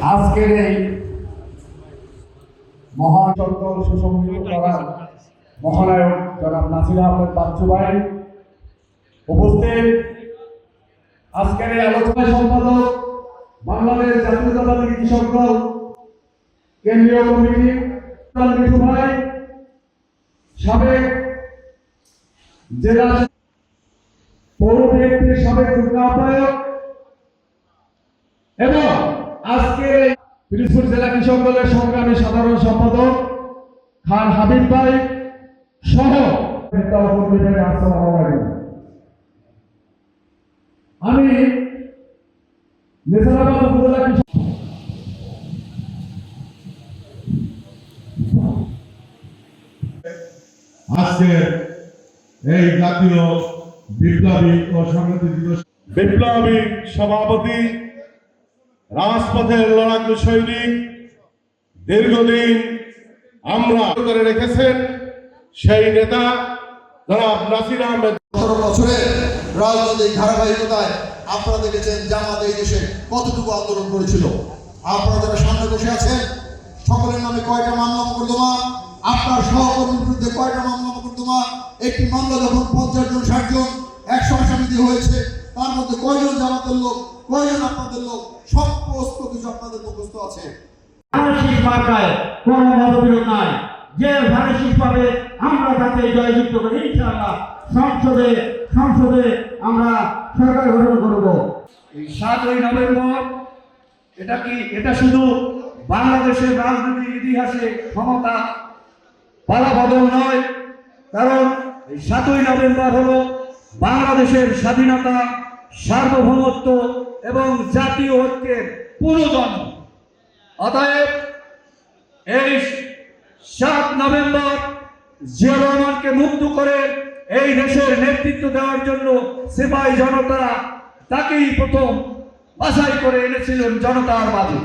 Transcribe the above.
আজকের এই মহান সকল সুসংগঠিত করার মহানায়ক জনাব নাসির আহমেদ বাচ্চু ভাই উপস্থিত, আজকের এই আলোচনা সম্পাদক বাংলাদেশ জাতীয়তাবাদী কৃষক দল কেন্দ্রীয় কমিটি মিঠু ভাই, সাবেক জেলা পৌর বিএনপির সাবেক যুগ্ম আহ্বায়ক এবং আজকের পিরোজপুর জেলা কৃষক দলের সংগ্রামী সাধারণ সম্পাদক খান হাবিব ভাই সহ আমি নেসারাবাদ উপজেলা আজকে এই জাতীয় বিপ্লবী ও সংহতি দিবস বিপ্লবী সভাপতি, রাজপথের লড়াকু সৈনিক, দীর্ঘদিন আমরা করে রেখেছেন সেই নেতা জনাব নাসির আহমেদ। 17 বছরের রাজনৈতিক ধারাবাহিকতায় আপনারা দেখেছেন জামাত এই দেশে কতটুকু আন্দোলন করেছিল। আপনারা যারা সামনে বসে আছেন সকলের নামে কয়টা মামলা মোকদ্দমা, আপনার সহকর্মীর বিরুদ্ধে কয়টা মামলা মোকদ্দমা, একটি মামলা যখন 50 জন 60 জন 100 আসামি হয়েছে, তার মধ্যে কয়জন জামাতের লোক, কয়জন আপনাদের লোক, সব প্রশ্ন কিছু আপনাদের মুখস্থ আছে। ধানের মার্কায় কোনো মতবিরোধ নাই, যে ধানের শীষ পাবে আমরা তাকে জয়যুক্ত করে ইনশাআল্লাহ সংসদে আমরা সরকার গঠন করব। এই 7ই নভেম্বর এটা শুধু বাংলাদেশের রাজনৈতিক ইতিহাসে ক্ষমতা পালাবদল নয়, কারণ এই 7ই নভেম্বর হলো বাংলাদেশের স্বাধীনতা, সার্বভৌমত্ব এবং জাতীয় ঐক্যের পুনর্জন্ম। অতএব এই 7 নভেম্বর জিয়া রহমানকে মুক্ত করে এই দেশের নেতৃত্ব দেওয়ার জন্য সিপাহী জনতা তাকেই প্রথম বাছাই করে এনেছিলেন জনতার মাঝে।